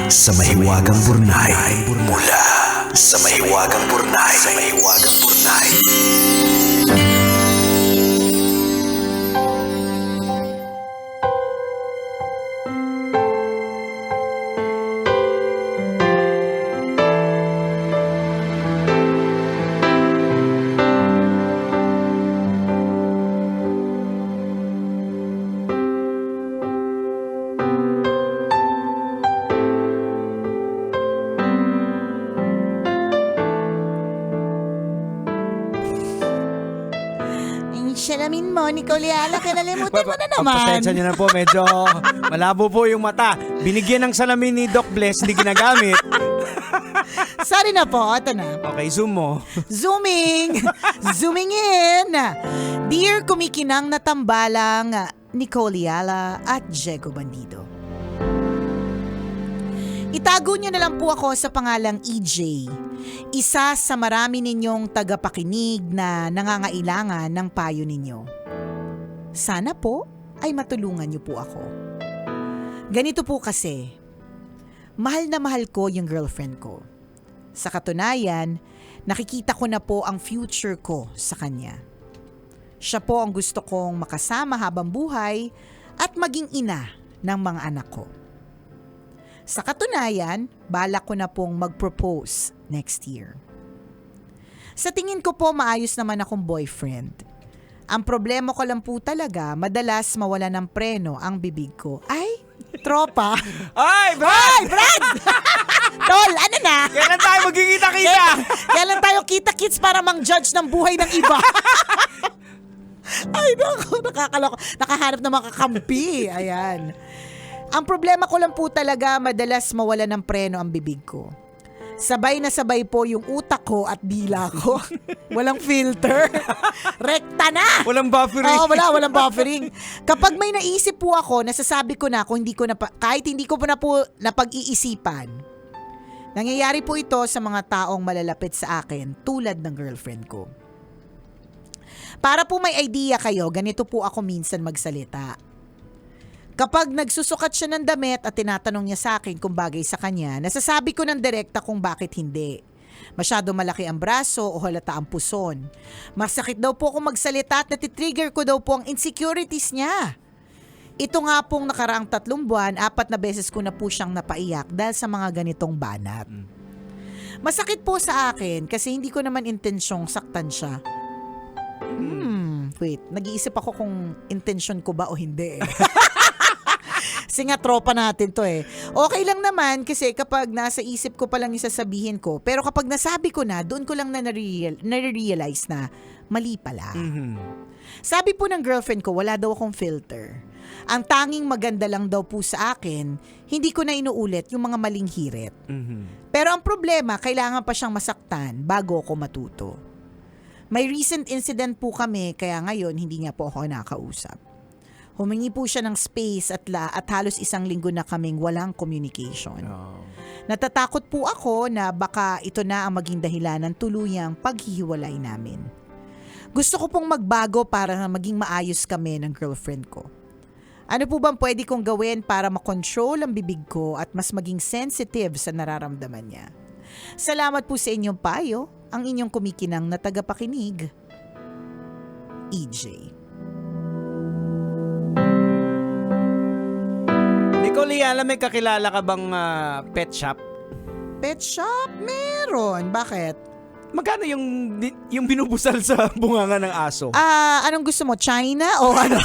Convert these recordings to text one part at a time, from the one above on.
sa Mahiwagang Burnay. Mula sa Mahiwagang Burnay. Salamin mo, Nicole Ayala, kinalimutan mo na naman. Pasensya nyo na po, medyo malabo po yung mata. Binigyan ng salamin ni Doc Bless, hindi ginagamit. Sorry na po, ito na. Okay, zoom mo. Zooming! Zooming in! Dear kumikinang na tambalang Nicole Ayala at Diego Bandido. Itago niyo na lang po ako sa pangalang EJ. Isa sa marami ninyong tagapakinig na nangangailangan ng payo ninyo. Sana po ay matulungan niyo po ako. Ganito po kasi, mahal na mahal ko yung girlfriend ko. Sa katunayan, nakikita ko na po ang future ko sa kanya. Siya po ang gusto kong makasama habang buhay at maging ina ng mga anak ko. Sa katunayan, balak ko na pong mag-propose next year. Sa tingin ko po maayos naman akong boyfriend. Ang problema ko lang po talaga, madalas mawala ng preno ang bibig ko. Ay, tropa. Ay, Brad! Ay, Brad! Tol, ano na? Kailan tayo magkikita-kita? Kailan tayo kita-kits para mang-judge ng buhay ng iba? Ay, naku, nakakaloko. Nakahanap ng mga kakampi. Ayan. Ang problema ko lang po talaga, madalas mawala ng preno ang bibig ko. Sabay na sabay po yung utak ko at dila ko. Walang filter. Rekta na! Walang buffering. Oo, walang buffering. Kapag may naisip po ako, nasasabi ko na kung hindi ko na, kahit hindi ko pa na po napag-iisipan. Nangyayari po ito sa mga taong malalapit sa akin tulad ng girlfriend ko. Para po may idea kayo, ganito po ako minsan magsalita. Kapag nagsusukat siya ng damit at tinatanong niya sa akin kung bagay sa kanya, nasasabi ko ng direkta kung bakit hindi. Masyado malaki ang braso o halata ang puson. Masakit daw po ako magsalita at natitrigger ko daw po ang insecurities niya. Ito nga pong nakaraang 3 buwan, 4 na beses ko na po siyang napaiyak dahil sa mga ganitong banat. Masakit po sa akin kasi hindi ko naman intensyong saktan siya. Wait, nag-iisip ako kung intention ko ba o hindi. Kasi nga tropa natin to eh. Okay lang naman kasi kapag nasa isip ko pa lang yung sasabihin ko, pero kapag nasabi ko na, doon ko lang na nare-realize na mali pala. Sabi po ng girlfriend ko, wala daw akong filter. Ang tanging maganda lang daw po sa akin, hindi ko na inuulit yung mga maling hirit. Pero ang problema, kailangan pa siyang masaktan bago ako matuto. May recent incident po kami, kaya ngayon hindi niya po ako nakausap. Humingi po siya ng space at halos 1 linggo na kaming walang communication. Natatakot po ako na baka ito na ang maging dahilan ng tuluyang paghihiwalay namin. Gusto ko pong magbago para maging maayos kami ng girlfriend ko. Ano po bang pwede kong gawin para makontrol ang bibig ko at mas maging sensitive sa nararamdaman niya? Salamat po sa inyong payo, ang inyong kumikinang na tagapakinig. EJ. Nicole Ayala, may kakilala ka bang pet shop? Pet shop? Meron. Bakit? Magkano yung binubusal sa bunganga ng aso? Anong gusto mo? China o ano?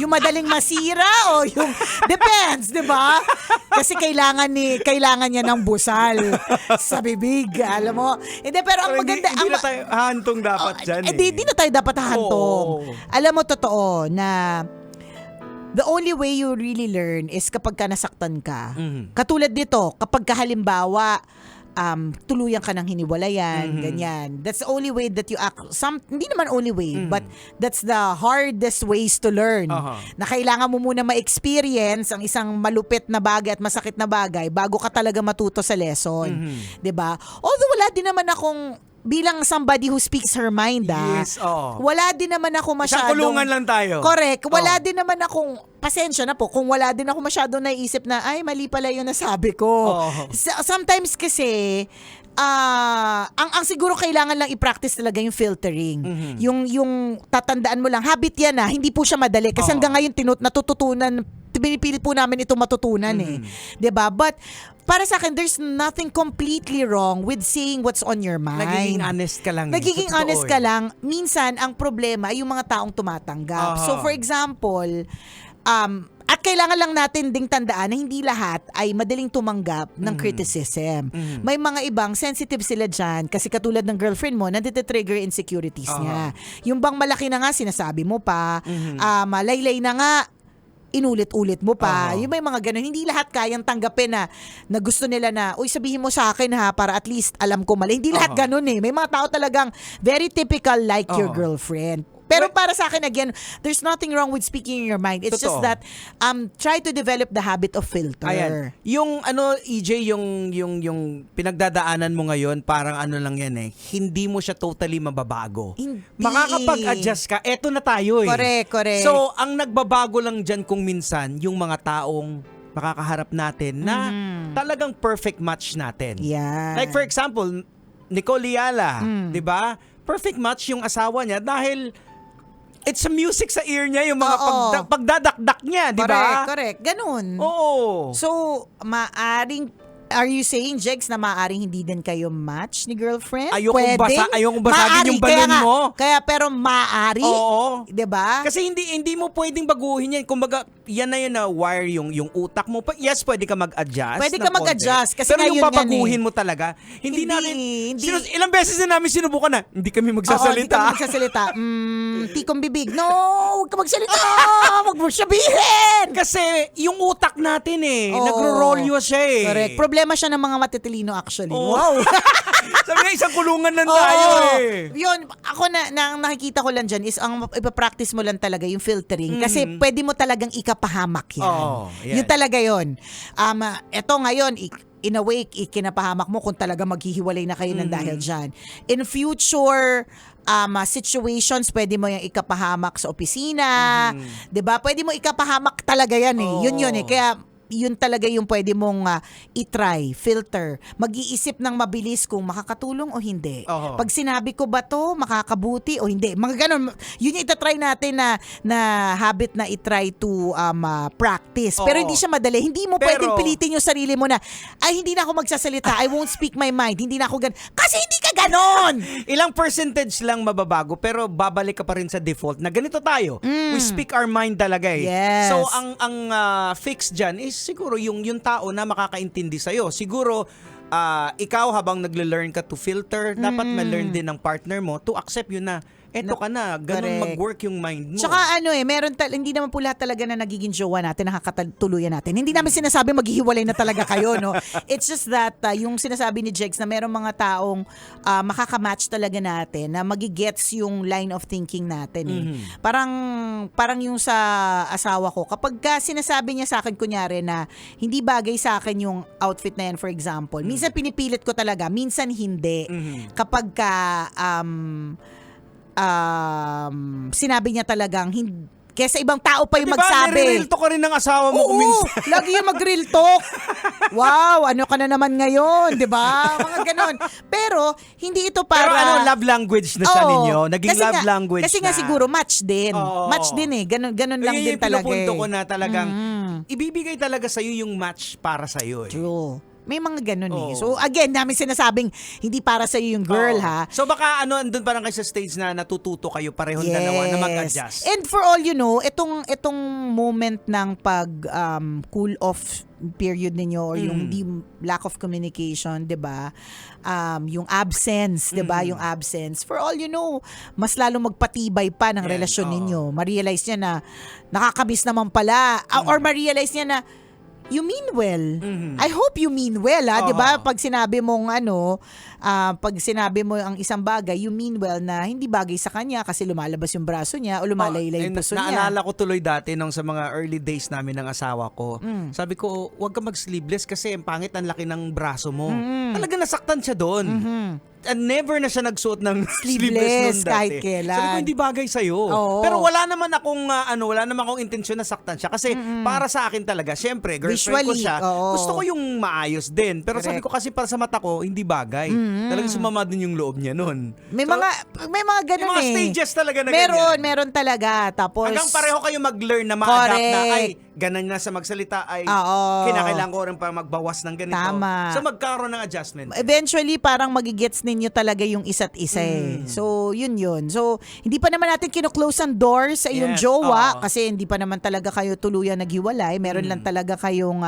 Yung madaling masira o yung depends, 'di ba? Kasi kailangan niya ng busal sa bibig, alam mo. Hindi, pero ang maganda hindi na tayo hahantong dapat diyan. Hindi na tayo dapat hahantong. Alam mo, totoo na the only way you really learn is kapag ka nasaktan ka. Katulad dito, kapag ka halimbawa tuluyan ka ng hiniwalayan, ganyan. That's the only way that you act. Hindi naman only way, but that's the hardest ways to learn. Na kailangan mo muna ma-experience ang isang malupit na bagay at masakit na bagay bago ka talaga matuto sa lesson. 'Di ba? Although wala din naman akong bilang somebody who speaks her mind, Yes, oo. wala din naman ako Isang masyadong... kulungan lang tayo. Correct. Wala Oo. din naman akong, pasensya na po, kung wala din ako masyadong naisip na, ay, mali pala yung nasabi ko. Oo. Sometimes kasi, ang siguro kailangan lang i-practice talaga yung filtering. Yung tatandaan mo lang, habit yan hindi po siya madali. Kasi Oo. hanggang ngayon natututunan, pinipilit po namin ito matutunan 'di ba? But para sa akin, there's nothing completely wrong with saying what's on your mind. Nagiging honest ka lang. Nagiging Sa totoo honest ka lang. Minsan, ang problema ay yung mga taong tumatanggap. Aha. So, for example, at kailangan lang natin ding tandaan na hindi lahat ay madaling tumanggap ng criticism. May mga ibang sensitive sila dyan kasi katulad ng girlfriend mo, nandito-trigger insecurities niya. Yung bang malaki na nga, sinasabi mo pa, malaylay na nga, inulit-ulit mo pa. Yung may mga ganun. Hindi lahat kayang tanggapin na gusto nila na, uy, sabihin mo sa akin para at least alam ko mali. Hindi lahat ganun May mga tao talagang very typical like your girlfriend. Pero para sa akin, again, there's nothing wrong with speaking your mind. It's just Totoo. that try to develop the habit of filter. Ayan. Yung EJ, yung pinagdadaanan mo ngayon, parang lang yan hindi mo siya totally mababago. Hindi. Makakapag-adjust ka. Eto na tayo Correct. So, ang nagbabago lang dyan kung minsan, yung mga taong makakaharap natin na talagang perfect match natin. Yeah. Like for example, Nicole Liala, 'di ba? Perfect match yung asawa niya dahil it's a music sa ear niya, yung mga Oo. pagdadakdak niya, 'di ba? Correct. Ganun. Oo. So, are you saying, Jex, na maaring hindi din kayo match ni girlfriend? Ayokong basagin Maaari, yung kaya balon nga, mo. Kaya pero maaari. Oo. 'Di ba? Kasi hindi mo pwedeng baguhin yan. Kumbaga, yan na yun na wire yung utak mo. Yes, pwede ka mag-adjust. Pwede ng ka mag-adjust. konti. Kasi pero nga yung yun yan babaguhin mo talaga, hindi namin... hindi. Ilang beses na namin sinubukan na, hindi kami Oo, hindi magsasalita. ka magsasalita. Tikong bibig. No, huwag ka magsalita. Huwag mo sabihin. Kasi yung utak natin Oo. nagro-rolyo siya Correct. Problema siya ng mga matitilino actually. Oo. Wow. Sabi nga, isang kulungan lang tayo Yun, ako ang nakikita ko lang dyan is ang ipapractice mo lang talaga yung filtering. Kasi pwede mo talagang ikapahamak yan. Oo, yan. Yun talaga yun. Eto ngayon, in a way, ikinapahamak mo kung talaga maghihiwalay na kayo ng dahil dyan. In future situations, pwede mo yung ikapahamak sa opisina. 'Di ba? Pwede mo ikapahamak talaga yan Yun Kaya yun talaga yung pwede mong i-try, filter. Mag-iisip ng mabilis kung makakatulong o hindi. Oo. Pag sinabi ko ba to, makakabuti o hindi. Mga ganun. Yun yung itatry natin na habit na i-try to practice. Pero Oo. hindi siya madali. Hindi mo Pero- pwedeng pilitin yung sarili mo na, ay, hindi na ako magsasalita. I won't speak my mind. Hindi na ako ganun. Kasi hindi ka ganon! Ilang percentage lang mababago pero babalik ka pa rin sa default na ganito tayo. We speak our mind talaga Yes. So ang fix dyan is siguro yung tao na makakaintindi sa'yo. Siguro ikaw habang nagle-learn ka to filter, dapat ma-learn din ng partner mo to accept yun na eto ka na, ganun Correct. mag-work yung mind mo. Tsaka hindi naman po lahat talaga na nagiging jowa natin, nakakatuluyan natin. Hindi namin sinasabi maghihiwalay na talaga kayo, no? It's just that, yung sinasabi ni Jex na merong mga taong makakamatch talaga natin, na magigets yung line of thinking natin. Parang yung sa asawa ko, kapag sinasabi niya sa akin, kunyari na hindi bagay sa akin yung outfit na yan, for example, minsan pinipilit ko talaga, minsan hindi. Kapag sinabi niya talagang kesa ibang tao pa yung diba, magsabi. nire-real talk ka rin ng asawa mo Oo, kung minsan. lagi yung mag-real talk. Wow, ano ka na naman ngayon, di ba? Mga ganon. Pero, hindi ito para... Pero love language na siya Oo. ninyo? Naging Kasi love nga- language Kasi na. nga siguro, match din. Oo. Match din Ganon lang Yun din yung talaga pinupunto ko na talagang ibibigay talaga sa'yo yung match para sa'yo True. May mga ganon Oo. So, again, namin sinasabing, hindi para sa'yo yung girl, Oo. ha? So baka andun parang kayo sa stage na natututo kayo parehong dalawa na mag-adjust. And for all you know, itong moment ng pag cool off period ninyo or yung lack of communication, 'di ba? Yung absence, 'di ba? Yung absence. For all you know, mas lalo magpatibay pa ng Yan, relasyon oo. ninyo. Ma-realize niya na nakakamiss naman pala or ma-realize niya na you mean well. I hope you mean well, ha? 'Di ba? Oo. Pag sinabi mong pag sinabi mo ang isang bagay, you mean well na hindi bagay sa kanya kasi lumalabas yung braso niya o lumalaylay yung puso niya. Naalala ko tuloy dati nung sa mga early days namin ng asawa ko. Sabi ko, huwag ka mag-sleeveless kasi ang pangit ang laki ng braso mo. Talaga nasaktan siya doon. never na siya nagsuot ng Sleeveless sleeveless nun dati. kahit kailan. Sabi ko, hindi bagay sa'yo. Oo. Pero wala naman akong intensyon na saktan siya. Kasi para sa akin talaga, syempre, girlfriend ko Visually, siya. oo. Gusto ko yung maayos din. Pero sabi ko kasi para sa mata ko, hindi bagay. Talagang sumama din yung loob niya nun. May mga ganun yung mga eh. stages talaga na Meron talaga. Tapos, hanggang pareho kayo mag-learn na ma-adapt na, Correct. ay, ganun na sa magsalita, ay, Oo. kinakailangan ko rin para magbawas ng ganito. Tama. So, magkaroon ng adjustment. eventually, parang magigets ninyo talaga yung isa't isa eh. So, yun. So, hindi pa naman natin kino-close ang door sa iyong Yes, jowa oo. kasi hindi pa naman talaga kayo tuluyan naghiwalay. Meron lang talaga kayong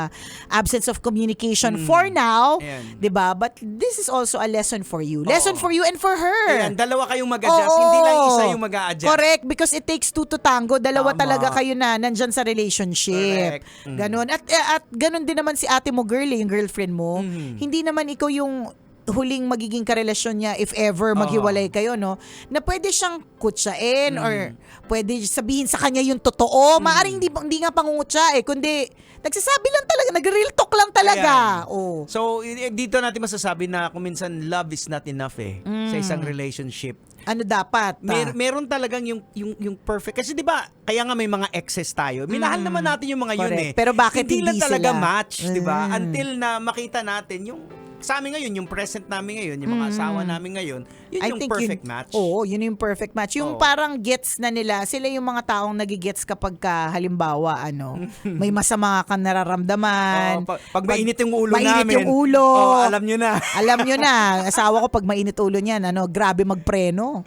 absence of communication for now. Ayan. 'Di ba? But this is also a lesson for you. Lesson for you and for her. Ayan, dalawa kayong mag-adjust, Oo. hindi lang isa yung mag-a-adjust. Correct, because it takes two to tango. Dalawa Tama. talaga kayo na nandyan sa relationship. Correct. Ganon. At ganon din naman si ate mo, girl, yung girlfriend mo. Hindi naman ikaw yung huling magiging karelasyon niya if ever maghiwalay kayo, no? Na pwede siyang kutsain or pwede sabihin sa kanya yung totoo. Maaring hindi nga pangungutsa kundi nagsasabi lang talaga, nag-real talk lang talaga. Ayan. Oh. So, dito natin masasabi na kung minsan love is not enough sa isang relationship. Ano dapat? Meron talagang yung perfect. Kasi 'di ba, kaya nga may mga exes tayo. Minahal naman natin yung mga yun Correct. eh. Pero bakit hindi lang hindi talaga sila? match, 'di ba? Until na makita natin yung sa amin ngayon, yung present namin ngayon, yung mga asawa namin ngayon, yun I yung think perfect match. Oo, yun yung perfect match. Yung Oo. parang gets na nila, sila yung mga taong nagigets kapag halimbawa, may masama kang nararamdaman. Pag mainit yung ulo mainit namin. yung ulo. Alam nyo na. Alam nyo na, asawa ko pag mainit ulo niyan, grabe magpreno.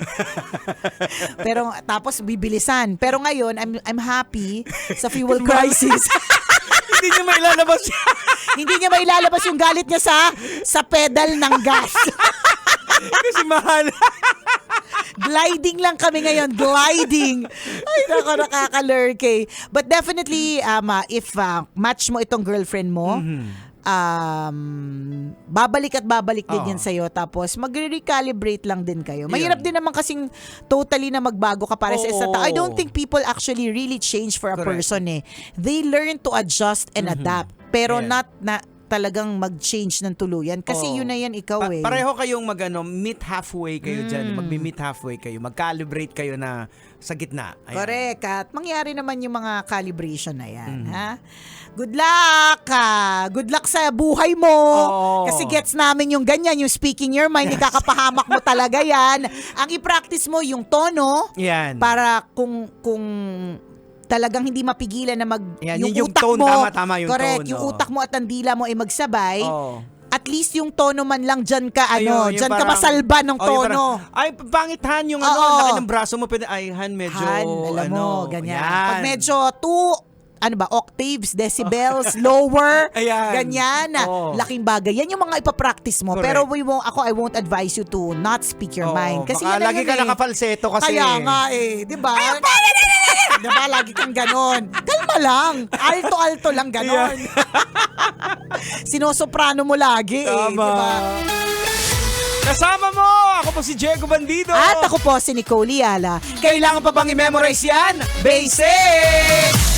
Pero tapos bibilisan. Pero ngayon, I'm happy sa fuel crisis. Hindi nyo mailalabas Hindi niya mailalabas yung galit niya sa pedal ng gas. kasi mahal. Gliding lang kami ngayon. Gliding. Ay, nakaka-lurk. But definitely, if match mo itong girlfriend mo, babalik din yan sa'yo. Tapos, magre-recalibrate lang din kayo. Mahirap din naman kasing totally na magbago ka para sa isa. I don't think people actually really change for a Correct. person. They learn to adjust and adapt. Pero Ayan. not na talagang mag-change ng tuluyan. Kasi yun na yan ikaw Pareho kayong meet halfway kayo dyan. Magmi-meet halfway kayo. Mag-calibrate kayo na sa gitna. Ayan. Correct. At mangyari naman yung mga calibration na yan. Ha? Good luck! Good luck sa buhay mo! Oo. Kasi gets namin yung ganyan, yung speaking your mind, ikakapahamak mo talaga yan. Ang i-practice mo yung tono Yan. para kung talagang hindi mapigilan na Yan, yung utak tone, mo, tama yung correct, tone, yung oo. utak mo at ang dila mo ay magsabay. Oo. At least yung tono man lang dyan ka, Ayun, yung dyan ka parang- masalba ng yung tono. parang, ay, pangit Han, yung Oo. laki ng braso mo. Pwede, ay, Han, medyo, alam mo, ganyan. yan. Pag medyo octaves, decibels, lower, Ayan. ganyan. Oo. Laking bagay. Yan yung mga ipapractice mo. Correct. Pero I won't advise you to not speak your Oo, mind. Kasi baka yan na lagi yun ka nakapalseto kasi. Kaya nga di ba? Di ba? Lagi kang ganon. Kalma lang. Alto-alto lang ganon. Sinosoprano mo lagi Tama. di ba? Kasama mo! Ako po si Diego Bandido. At ako po si Nicole Yala. Kailangan pa bang i-memorize yan? Basic!